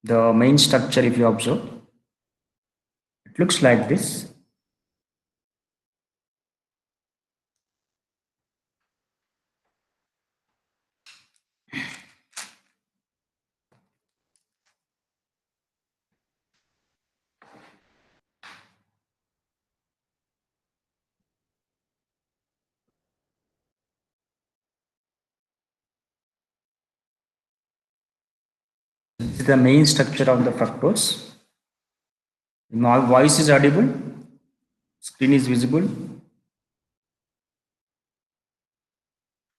The main structure, if you observe, it looks like this. This is the main structure of the fructose. My voice is audible. Screen is visible.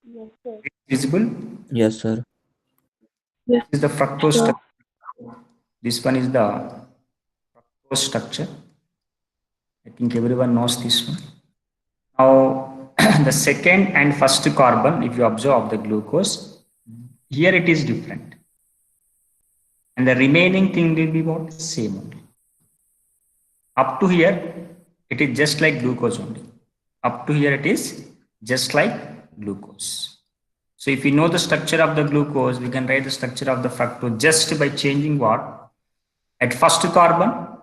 Yes, sir. Visible. Yes, sir. Yes, This is the fructose sir. structure. This one is the fructose structure. I think everyone knows this one. Now, the second and first carbon, if you observe the glucose, here it is different. And the remaining thing will be what? Same only. Up to here, it is just like glucose only. Up to here, it is just like glucose. So if we know the structure of the glucose, we can write the structure of the fructose just by changing what? At first carbon,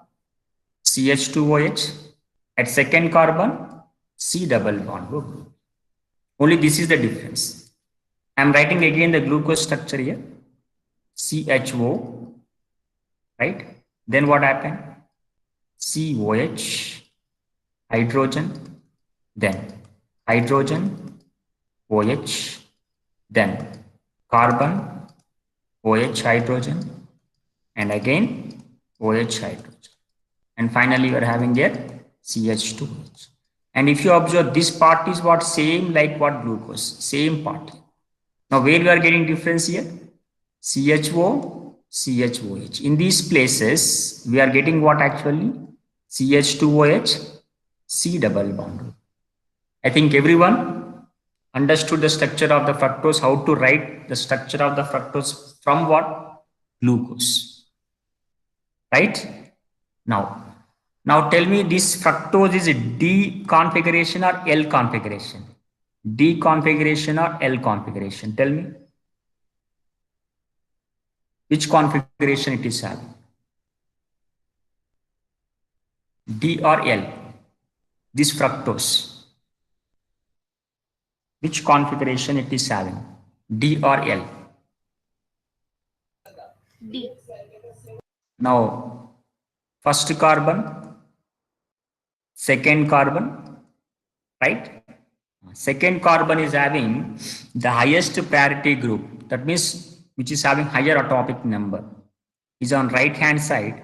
CH2OH. At second carbon, C double bond group. Only this is the difference. I am writing again the glucose structure here. CHO, right? Then what happened? COH, hydrogen, then hydrogen, OH, then carbon, OH hydrogen, and again OH hydrogen. And finally, you are having here CH2OH. And if you observe, this part is what? Same like what? Glucose, same part. Now, where we are getting difference here? CHO, CHOH. In these places, we are getting what actually? CH2OH, C double bond. I think everyone understood the structure of the fructose, how to write the structure of the fructose from what? Glucose. Right? Now tell me, this fructose is a D configuration or L configuration? D configuration or L configuration? Tell me. Which configuration it is having? D or L? This fructose. Which configuration it is having? D or L? D. Now, first carbon, second carbon, right? Second carbon is having the highest parity group. That means which is having higher atomic number. Is on right hand side.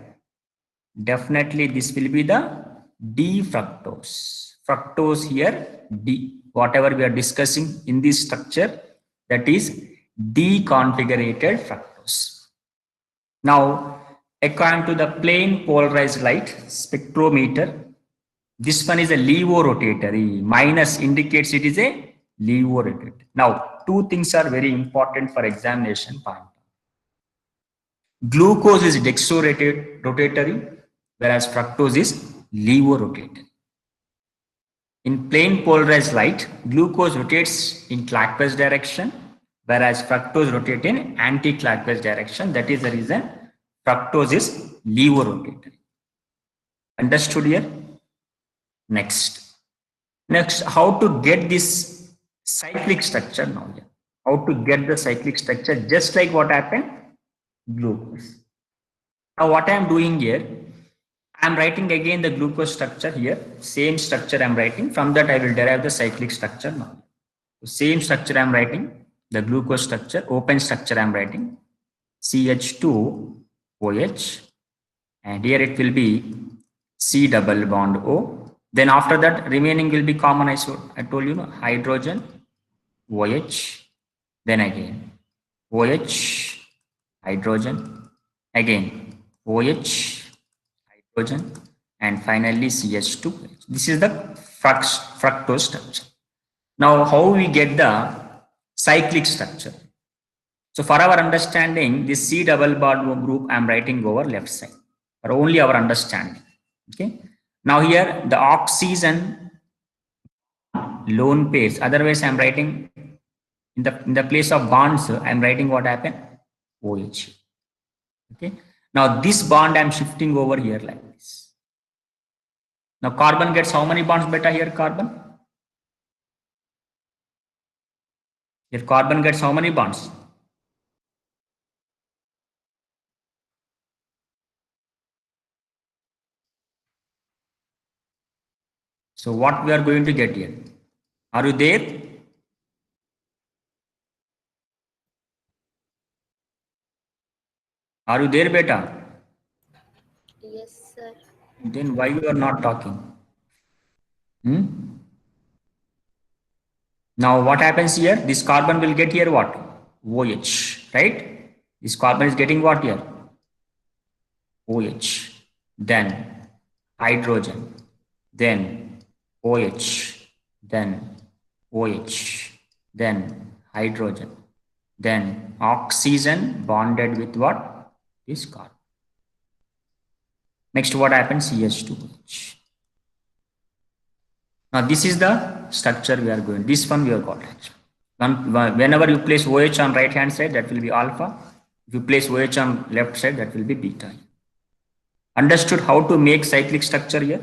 Definitely this will be the D fructose. Fructose here, D. Whatever we are discussing in this structure, that is deconfigurated fructose. Now, according to the plain polarized light spectrometer, this one is a levorotatory. Minus indicates it is a levorotatory. Now, two things are very important for examination point. Glucose is dextrorotatory, whereas fructose is levorotatory. In plain polarized light, glucose rotates in clockwise direction, whereas fructose rotates in anti-clockwise direction. That is the reason fructose is levorotatory. Understood here? Next, how to get this cyclic structure now? How to get the cyclic structure just like what happened? Glucose. Now what I am doing here, I am writing again the glucose structure here. Same structure I am writing. From that I will derive the cyclic structure now. So same structure I am writing. The glucose structure, open structure I am writing. CH2OH. And here it will be C double bond O. Then after that remaining will be common. I told you, hydrogen, OH. Then again OH, hydrogen. Again OH, hydrogen, and finally CH2. This is the fructose structure. Now, how we get the cyclic structure? So, for our understanding, this C double bond group I am writing over left side for only our understanding. Okay. Now here the oxygen lone pairs. Otherwise, I am writing in the place of bonds. I am writing what happened? OH. Okay. Now this bond I'm shifting over here like this. Now carbon gets how many bonds beta here, carbon? Here carbon gets how many bonds? So what we are going to get here? Are you there? Are you there, beta? Yes, sir. Then why you are not talking? Hmm? Now what happens here? This carbon will get here what? OH, right? This carbon is getting what here? OH. Then hydrogen. Then OH. Then OH. Then hydrogen. Then oxygen bonded with what? This carbon. Next what happens? CH2OH. Now this is the structure we are going. This one we have got actually. Whenever you place OH on right hand side, that will be alpha. If you place OH on left side, that will be beta. Understood how to make cyclic structure here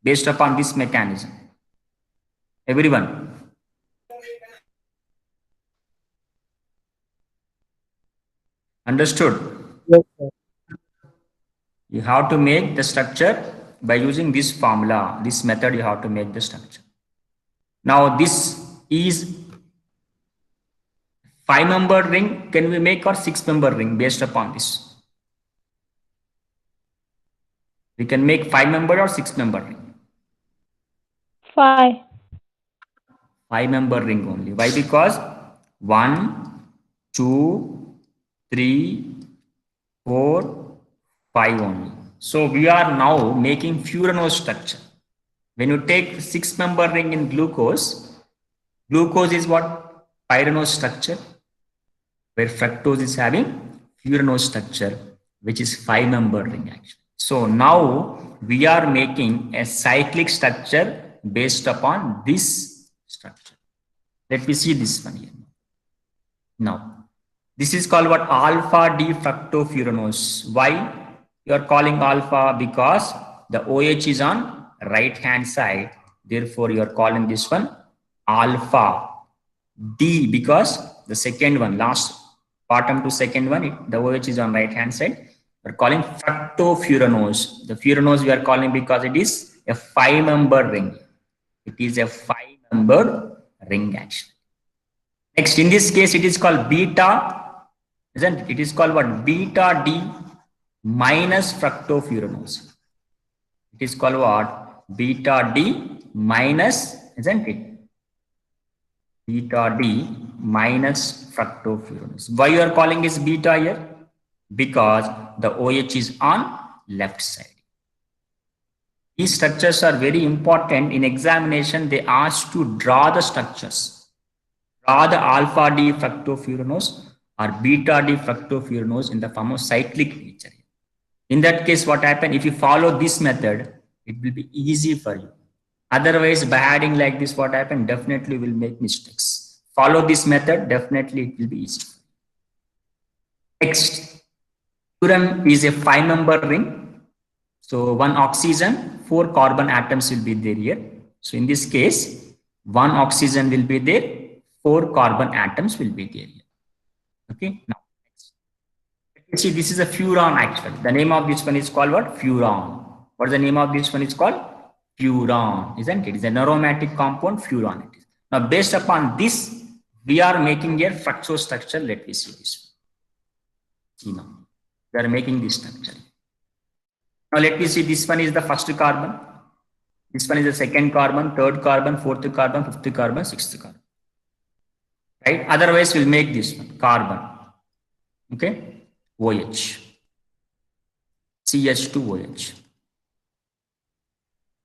based upon this mechanism? Everyone? Understood? Yes, sir. You have to make the structure by using this formula, this method you have to make the structure. Now this is 5-member ring, can we make or 6-member ring based upon this? We can make 5-member or 6-member ring. 5. 5-member ring only. Why? Because 1, 2, 3, 4, 5 only. So we are now making Furanose structure. When you take 6-member ring in glucose, glucose is what? Pyranose structure, where fructose is having Furanose structure, which is 5-member ring actually. So now we are making a cyclic structure based upon this structure. Let me see this one here. Now, this is called what? Alpha D fructofuranose. Why you are calling alpha? Because the OH is on right hand side. Therefore, you are calling this one alpha D, because the second one, last bottom to second one, the OH is on right hand side. We are calling fructofuranose. The furanose we are calling because it is a 5-member ring. It is a 5-member ring actually. Next, in this case, it is called beta, isn't it? It is called what? Beta D minus fructofuranose. It is called what? Beta D minus, isn't it? Beta D minus fructofuranose. Why you are calling this beta here? Because the OH is on left side. These structures are very important. In examination, they ask to draw the structures. Draw the alpha D fructofuranose or beta D fructofuranose in the form of cyclic nature. In that case, what happens? If you follow this method, it will be easy for you. Otherwise, by adding like this, what happens? Definitely will make mistakes. Follow this method, definitely it will be easy. Next, furan is a 5-member ring. So one oxygen, 4 carbon atoms will be there here. So in this case, one oxygen will be there, 4 carbon atoms will be there here. Okay. Now, let's see, this is a furan actually. The name of this one is called what? Furan. What is the name of this one? Is called furan, isn't it? It's an aromatic compound, furan it is. Now, based upon this, we are making a fructose structure. Let me see this one. See now, we are making this structure. Now, let me see, this one is the first carbon. This one is the second carbon, third carbon, fourth carbon, fifth carbon, sixth carbon. Right? Otherwise, we'll make this one carbon. Okay? OH. CH2OH.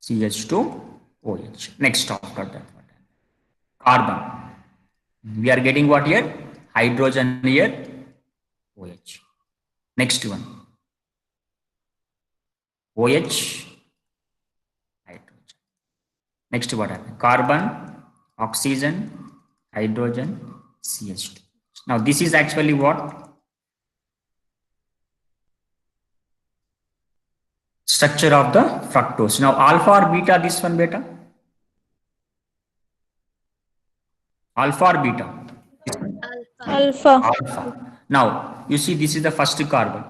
CH2OH. Next after that. Carbon. We are getting what here? Hydrogen here. OH. Next one. OH. Hydrogen. Next what happened? Carbon, oxygen, hydrogen, CH2. Now this is actually what? structure of the fructose. Now alpha or beta, this one beta? Alpha or beta? Alpha. Alpha. Now you see this is the first carbon,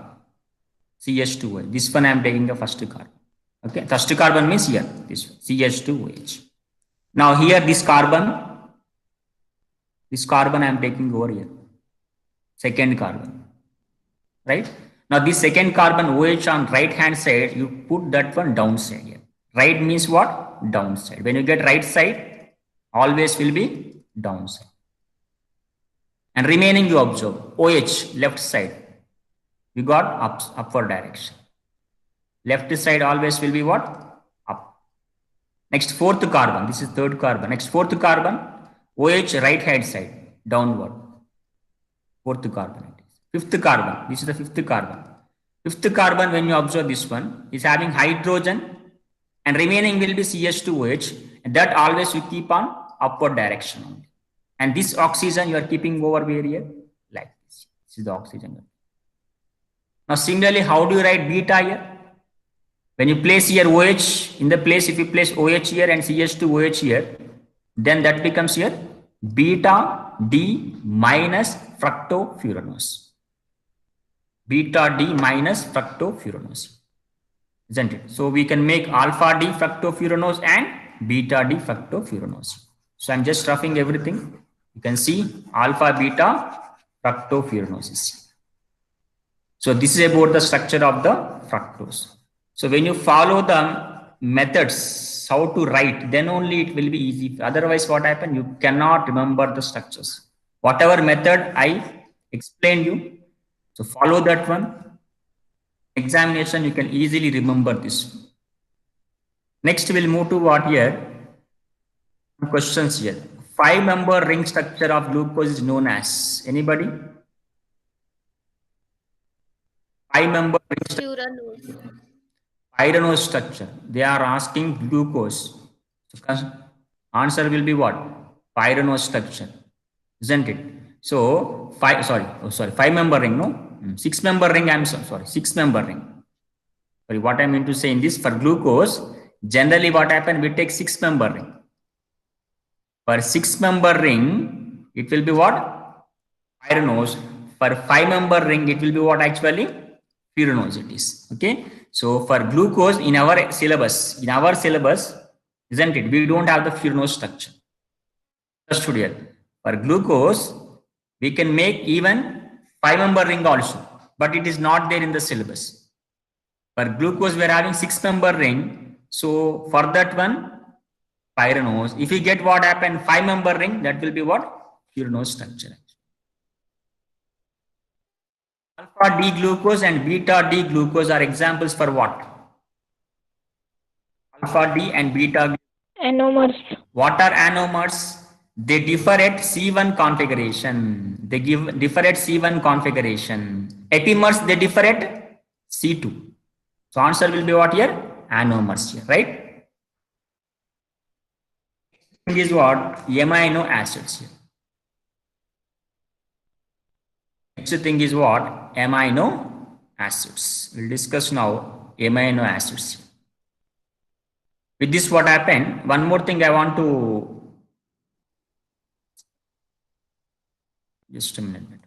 CH2OH. This one I am taking the first carbon. Okay, first carbon means here, this one, CH2OH. Now here this carbon I am taking over here, second carbon, right? Now this second carbon OH on right hand side, you put that one downside here. Right means what? Downside. When you get right side, always will be downside. And remaining you observe, OH left side, you got upward direction. Left side always will be what? Up. Next fourth carbon, this is third carbon. Next fourth carbon, OH right hand side, downward. Fourth carbon it is. Fifth carbon, this is the fifth carbon. Fifth carbon, when you observe this one, is having hydrogen and remaining will be CH2OH, and that always you keep on upward direction only. And this oxygen you are keeping over here like this. This is the oxygen. Now similarly, how do you write beta here? When you place here OH, in the place if you place OH here and CH2OH here, then that becomes here beta D minus fructofuranose. Beta D minus fructofuranose, isn't it? So we can make alpha D fructofuranose and beta D fructofuranose. So I'm just roughing everything. You can see alpha beta fructofuranose. So this is about the structure of the fructose. So when you follow the methods, how to write, then only it will be easy. Otherwise, what happens? You cannot remember the structures. Whatever method I explained you, so follow that one. Examination, you can easily remember this. Next, we'll move to what here? Questions here. 5-member ring structure of glucose is known as, anybody? 5-member ring structure. Furanose structure. They are asking glucose. So answer will be what? Furanose structure, isn't it? So 5-member ring, no? 6-member ring, I'm sorry, 6-member ring. Sorry, what I mean to say in this, for glucose, generally what happens, we take 6-member ring. For 6-member ring, it will be what? Furanose. For 5-member ring, it will be what actually? Furanose it is. Okay. So for glucose in our syllabus, isn't it? We don't have the Furanose structure. Understood here. For glucose, we can make even 5-member ring also, but it is not there in the syllabus. For glucose, we are having 6-member ring. So for that one, Furanose. If you get what happened, 5-member ring, that will be what? Furanose structure. Alpha D glucose and beta D glucose are examples for what? Alpha D and beta. Anomers. What are anomers? They differ at C1 configuration. They differ at C1 configuration. Epimers, they differ at C2. So answer will be what here? Anomers here, right? Thing is what? Amino acids here. Next thing is what? Amino acids. We'll discuss now amino acids. With this, what happened? One more thing I want to, just a minute.